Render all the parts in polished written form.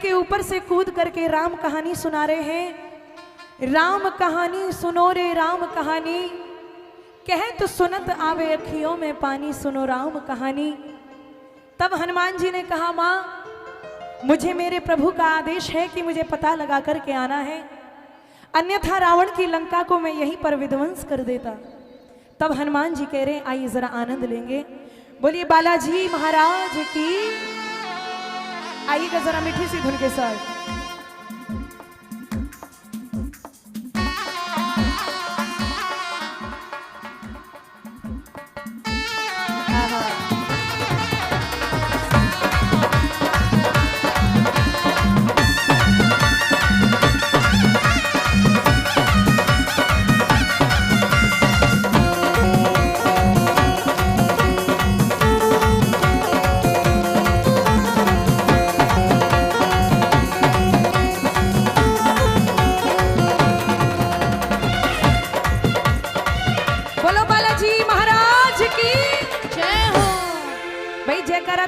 के ऊपर से कूद करके राम कहानी सुना रहे हैं। राम कहानी सुनो रे राम कहानी, कहे तो सुनत आवे अखियों में पानी, सुनो राम कहानी। तब हनुमान जी ने कहा, माँ मुझे मेरे प्रभु का आदेश है कि मुझे पता लगा करके आना है, अन्यथा रावण की लंका को मैं यहीं पर विध्वंस कर देता। तब हनुमान जी कह रहे हैं, आइए जरा आनंद लेंगे। बोलिए बालाजी महाराज की। आइएगा जरा मीठी सी धुन के साथ।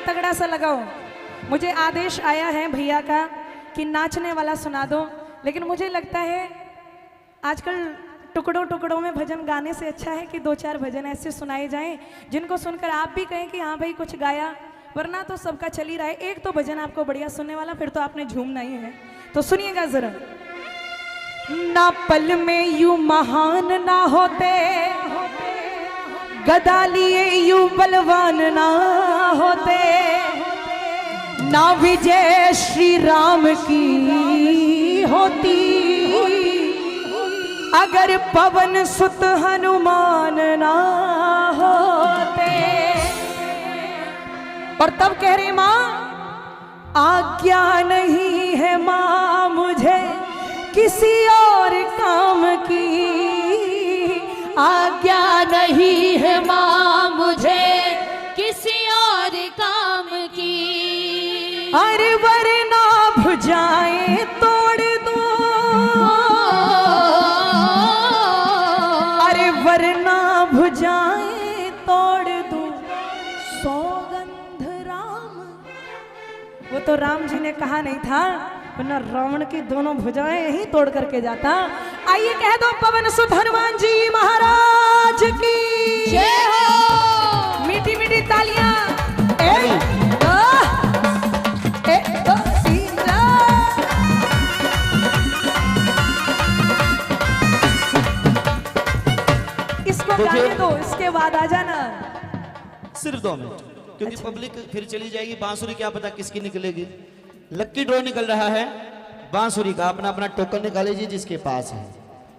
तगड़ा सा लगाओ। मुझे आदेश आया है भैया का कि नाचने वाला सुना दो, लेकिन मुझे लगता है आजकल टुकड़ों टुकड़ों में भजन गाने से अच्छा है कि दो चार भजन ऐसे सुनाए जाएं जिनको सुनकर आप भी कहें कि हाँ भाई कुछ गाया, वरना तो सबका चल ही रहा है। एक तो भजन आपको बढ़िया सुनने वाला, फिर तो आपने झूमना ही है। तो सुनिएगा जरा। ना पल में यूं महान ना होते, गदा लिए यूं बलवान ना होते, ना विजय श्री राम की होती, अगर पवन सुत हनुमान ना होते। और तब कह रहे माँ, आज्ञा नहीं है माँ मुझे किसी और काम की, आज्ञा नहीं है माँ मुझे किसी और काम की, अरे वरना भुजाएं तोड़ दूं, अरे वरना भुजाएं तोड़ दूं, सौगंध राम। वो तो राम जी ने कहा नहीं था, वरना रावण की दोनों भुजाएं यहीं तोड़ करके जाता। आइए कह दो पवन सुत हनुमान जी महाराज की जय हो। मीठी मीठी तालियां। एक दो तीन चार। इसको गाने दो, इसके बाद आ जाना। सिर्फ 2 मिनट, क्योंकि पब्लिक फिर चली जाएगी। बांसुरी क्या पता किसकी निकलेगी। लक्की ड्रॉ निकल रहा है बांसुरी का। अपना अपना टोकन निकाले जी जिसके पास है।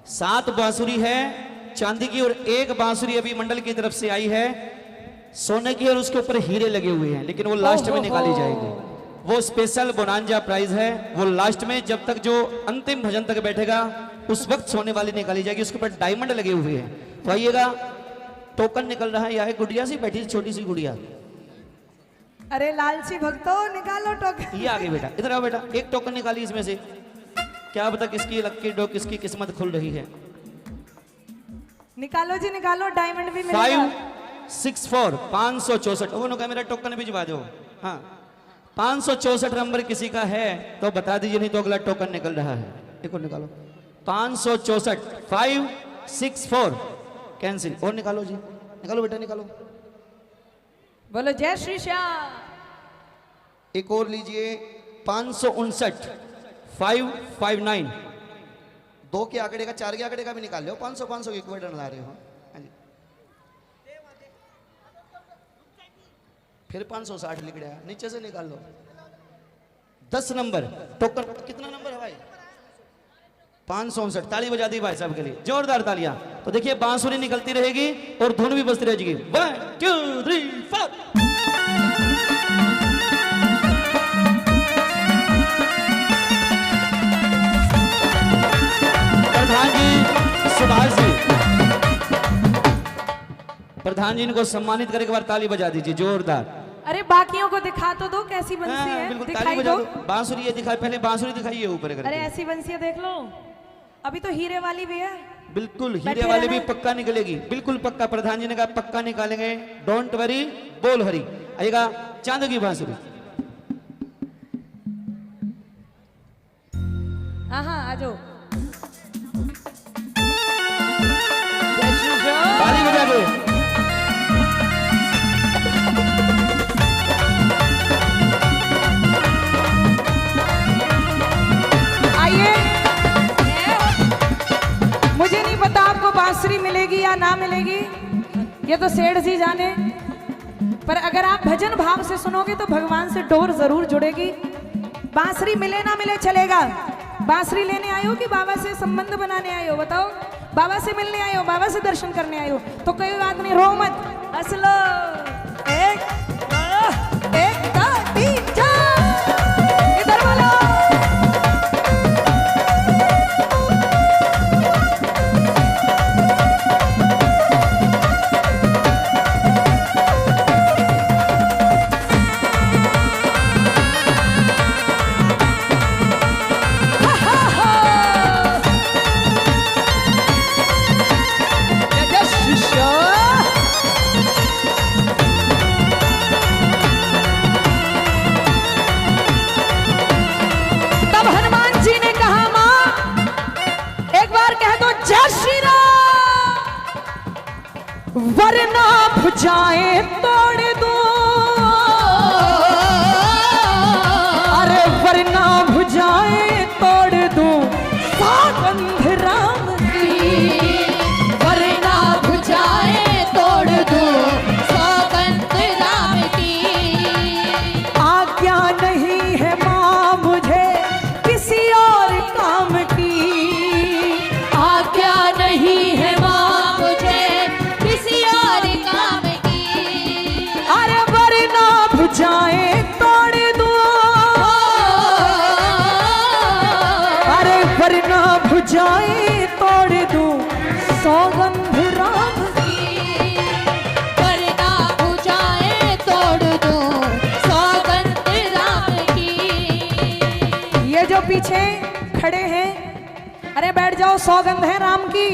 7 बांसुरी है चांदी की, और 1 बांसुरी अभी मंडल की तरफ से आई है सोने की, और उसके ऊपर हीरे लगे हुए हैं, लेकिन वो लास्ट में निकाली जाएगी। वो स्पेशल बोनांजा प्राइज है, वो लास्ट में जब तक जो अंतिम भजन तक बैठेगा उस वक्त सोने वाली निकाली जाएगी। उसके ऊपर डायमंड लगे हुए हैं। तो आइएगा, टोकन निकल रहा है। यहाँ गुड़िया सी बैठी, छोटी सी गुड़िया। अरे लालची भक्तों निकालो टोकन। ये आगे बेटा, इधर आओ बेटा। एक टोकन निकाली इसमें से, क्या पता किसकी लक्की ड्रॉ, किसकी किस्मत खुल रही है। निकालो जी निकालो, डायमंड भी मिलेगा। 564 564। वो मेरा टोकन भिजवा दो। हाँ, 564 नंबर किसी का है तो बता दीजिए, नहीं तो अगला टोकन निकल रहा है। एक और निकालो। 564 564 कैंसिल। और निकालो जी, निकालो बेटा निकालो। बोलो जय श्री श्याम। एक और लीजिए। 559 559। 2 के आंकड़े का, 4 के आंकड़े का भी निकाल लो। 500 500 एक बार डला रहे हो। फिर 560 लिख रहा है, नीचे से निकाल लो। 10 नंबर टोकन। कितना नंबर है भाई? 559। ताली बजा दी भाई साहब के लिए, जोरदार तालियां। तो देखिए बांसुरी निकलती रहेगी और धुन भी बजती रहेगी। 1 2 3 4। प्रधान जी, सुभाष जी, प्रधान जी इनको सम्मानित करके एक बार ताली बजा दीजिए जोरदार। अरे बाकियों को दिखा तो दो कैसी बंसी है। बिल्कुल ताली बजा दो। बांसुरी दिखाई, पहले बांसुरी दिखाइए ऊपर। अरे ऐसी बंसी देख लो, अभी तो हीरे वाली भी है। बिल्कुल हीरे वाली भी पक्का निकलेगी, बिल्कुल पक्का। प्रधान जी ने कहा पक्का निकालेंगे, डोंट वरी, बोल हरी। आएगा चांद की बांसुरी। हाँ हाँ आ जाओ। ताली बजा दो। आइए, मुझे नहीं पता आपको बांसुरी मिलेगी या ना मिलेगी, ये तो सेठ जी जाने, पर अगर आप भजन भाव से सुनोगे तो भगवान से डोर जरूर जुड़ेगी। बांसुरी मिले ना मिले चलेगा। बांसुरी लेने आए हो कि बाबा से संबंध बनाने आए हो? बताओ, बाबा से मिलने आए हो, बाबा से दर्शन करने आए हो? तो कोई बात नहीं, रो मत, हंस लो। एक दो तीन चार, इधर बोलो। वरना भुजाएं तोड़ दो, अरे वरना भुजाएं तोड़ दो सौगंध राम की, वरना भुजाएं तोड़ दो सौगंध राम की। आज्ञा नहीं है माँ मुझे किसी और काम की, आज्ञा नहीं है माँ मुझे किसी और काम की। अरे वरना भुजाएं तोड़ दो, अरे वरना भुजाएं तोड़ दो सौगंध राम की। वरना भुजाएं तोड़ दो सौगंध राम की। ये जो पीछे खड़े हैं, अरे बैठ जाओ, सौगंध है राम की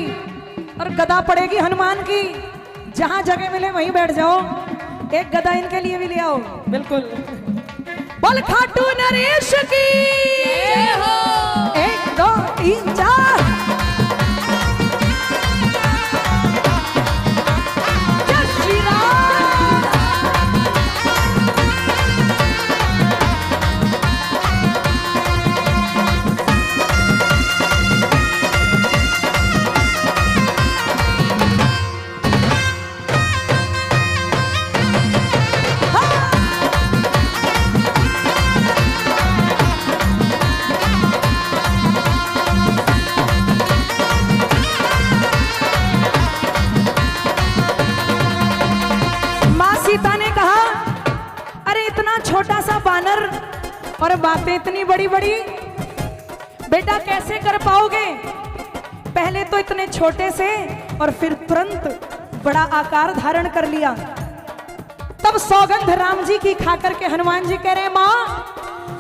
और गदा पड़ेगी हनुमान की। जहां जगह मिले वहीं बैठ जाओ। एक गदा इनके लिए भी ले आओ। बिल्कुल, बोल खाटू नरेश की जय हो। 1 2 3 4। जय श्री राम। माँ सीता ने कहा, अरे इतना छोटा सा बानर और बातें इतनी बड़ी बड़ी, बेटा कैसे कर पाओगे? पहले तो इतने छोटे से और फिर तुरंत बड़ा आकार धारण कर लिया। तब सौगंध राम जी की खा करके हनुमान जी कह रहे, माँ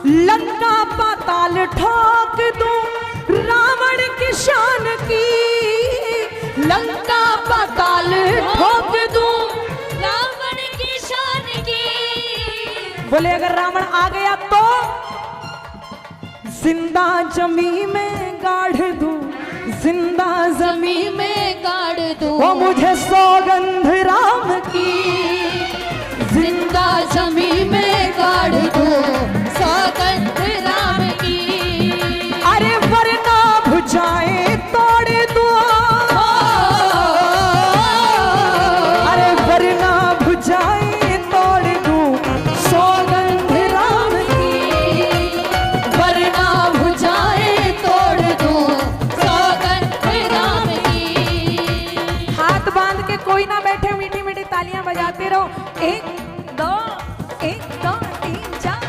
लंका पाताल ठोक दूं रावण की शान की, लंका पाताल ठोक दूं। रावण की शान की। बोले अगर रावण आ गया तो जिंदा जमी में गाड़ दूं, जिंदा जमी जमी में गाड़ दूं। वो मुझे सौगंध राम की, जिंदा जमी में गाड़ दूं सौगंध राम की। अरे वरना भुजाएं तोड़ दो, अरे वरना भुजाएं तोड़ दो सौगंध राम की, वरना भुजाएं तोड़ दूं सौगंध राम की। हाथ बांध के कोई ना बैठे, मीठी मीठी तालियां बजाते रहो। 1 2 1 2 3 4।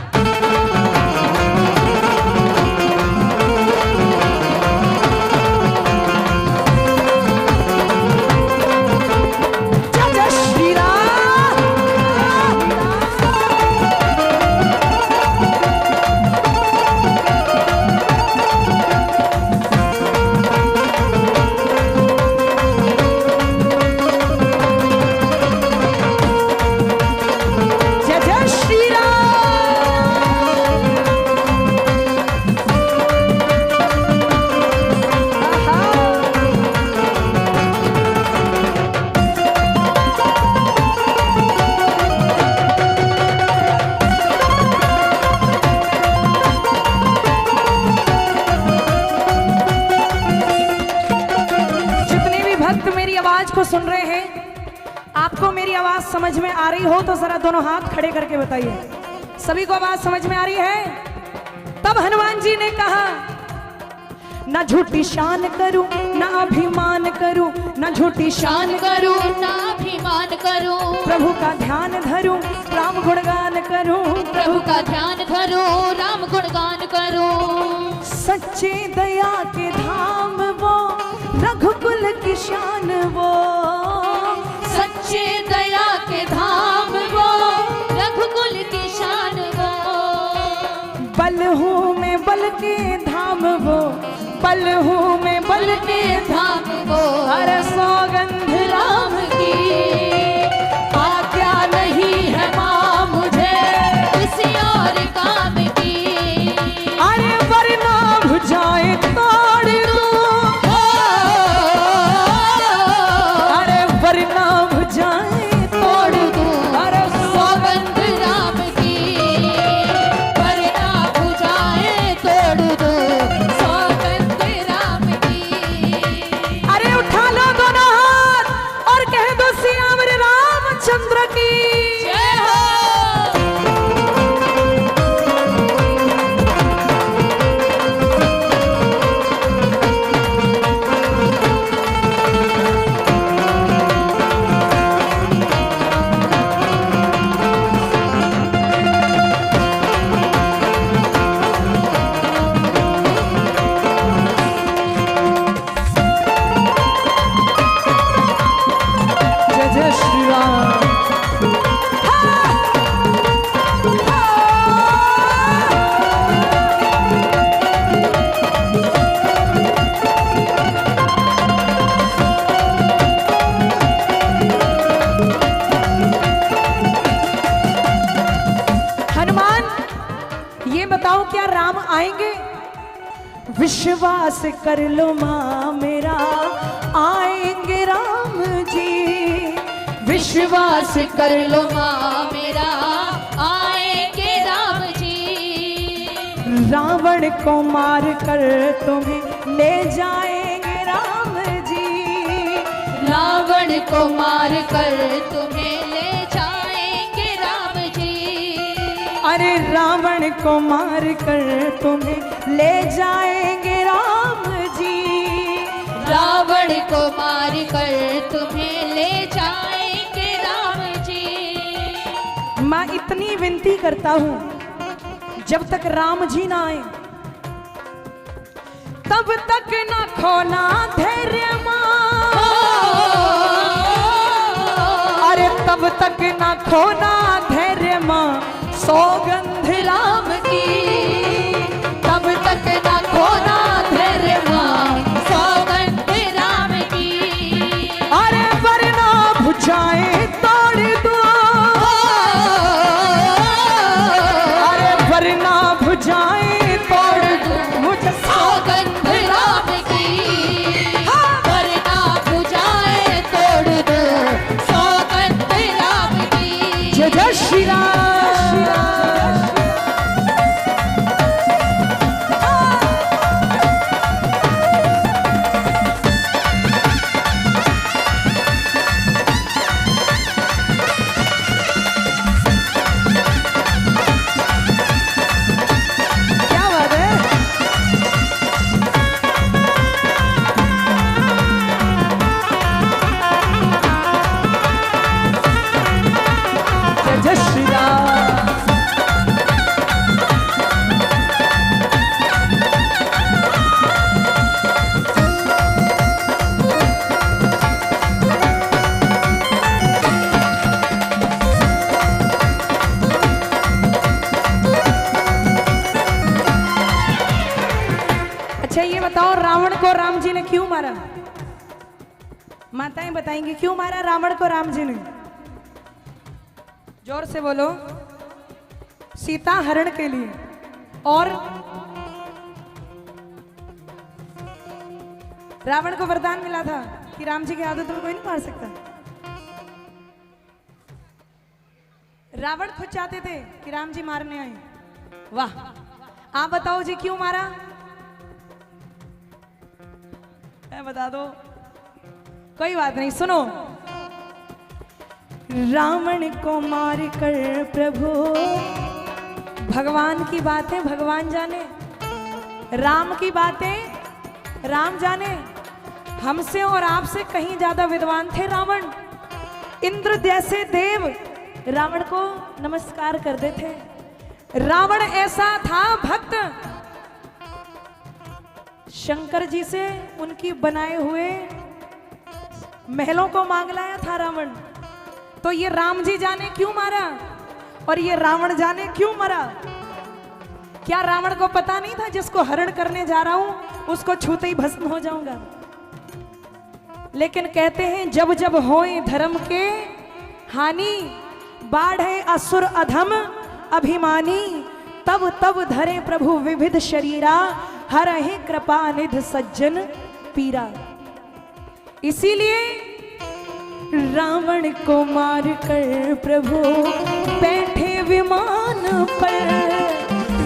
आवाज को सुन रहे हैं, आपको मेरी आवाज समझ में आ रही हो तो जरा दोनों हाथ खड़े करके बताइए। सभी को आवाज समझ में आ रही है? तब हनुमान जी ने कहा, ना झूठी शान करूं ना अभिमान करूं, ना झूठी शान करूं ना अभिमान करूं, प्रभु का ध्यान धरूं राम गुणगान करूं, प्रभु का ध्यान धरूं राम गुणगान करूं। सच्चे दया के धाम वो, रघुकुल की शान वो, सच्चे दया के धाम वो, रघुकुल की शान वो। बल हूँ मैं बल के धाम वो, बल हूँ मैं बल के धाम वो, हर सौगंध राम की आज्ञा नहीं है माँ मुझे किसी और काम की। अरे वरना भुजाएं तोड़ दूं, अरे वरना भुजाएं तोड़ दूं, अरे सौगंध राम की वरना भुजाएं तोड़ दो, सौगंध राम की। अरे उठा लो दोनों हाथ और कह दो सियावर रामचंद्र की। जय हो। जय जय श्री राम। हनुमान, ये बताओ क्या राम आएंगे? विश्वास कर लो माँ मेरा, आएंगे राम जी। विश्वास कर लो माँ मेरा, आएंगे राम जी। रावण को मार कर तुम्हें ले जाएंगे राम जी। रावण को मार कर तुम्हें ले जाएंगे राम जी। अरे रावण को मार कर तुम्हें ले जाएंगे राम जी। रावण को मार कर तुम्हें ले जाएंगे राम जी। मैं इतनी विनती करता हूँ, जब तक राम जी ना आए तब तक ना खोना धैर्य माँ। अरे तब तक ना खोना धैर्य माँ, सौगंध राम की। तब तक ना खोना धैर्य माँ, सौगंध राम की। अरे वरना भुजाएं तोड़ दो, अरे वरना भुजाएं तोड़ दो मुझे सौगंध राम की वरना भुजाएं तोड़ दो, सौगंध राम की। जय जय श्री राम। क्या बात है? जय जय श्री राम। अच्छा ये बताओ, रावण को राम जी ने क्यों मारा? माताएं बताएंगी क्यों मारा रावण को राम जी ने? जोर से बोलो। सीता हरण के लिए। और रावण को वरदान मिला था कि राम जी की आदत में कोई नहीं मार सकता। रावण खुद चाहते थे कि राम जी मारने आए। वाह, आप बताओ जी क्यों मारा? मैं बता दो। कोई बात नहीं, सुनो। रावण को मार कर प्रभु, भगवान की बातें भगवान जाने, राम की बातें राम जाने। हमसे और आपसे कहीं ज्यादा विद्वान थे रावण। इंद्र जैसे देव रावण को नमस्कार करते थे। रावण ऐसा था भक्त, शंकर जी से उनकी बनाए हुए महलों को मांग लाया था रावण। तो ये राम जी जाने क्यों मारा और ये रावण जाने क्यों मरा। क्या रावण को पता नहीं था जिसको हरण करने जा रहा हूं उसको छूते ही भस्म हो जाऊंगा। लेकिन कहते हैं जब जब होए धर्म के हानि, बाढ़े असुर अधम अभिमानी, तब तब धरे प्रभु विविध शरीरा, हरहि कृपा निध सज्जन पीरा। इसीलिए रावण को मार कर प्रभु बैठे विमान पर,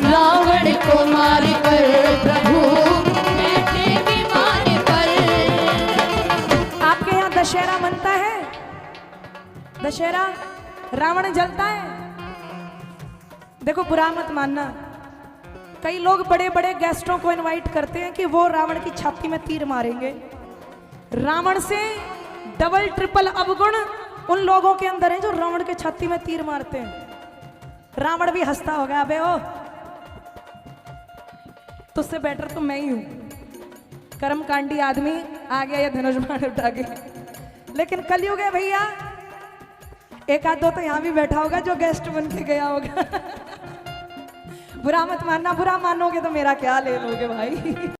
रावण को मार कर प्रभु बैठे विमान पर। आपके यहाँ दशहरा मनता है, दशहरा रावण जलता है। देखो बुरा मत मानना, कई लोग बड़े बड़े गेस्टों को इनवाइट करते हैं कि वो रावण की छाती में तीर मारेंगे। रावण से डबल ट्रिपल अवगुण उन लोगों के अंदर है जो रावण के छाती में तीर मारते हैं। रावण भी हंसता होगा, अबे ओ तुझसे बेटर तो मैं ही हूं, कर्मकांडी आदमी आ गया ये धनुष बाण उठा के। लेकिन कलयुग है भैया, एक आध दो तो यहां भी बैठा होगा जो गेस्ट बन के गया होगा। बुरा मत मानना, बुरा मानोगे तो मेरा क्या ले लोगे भाई।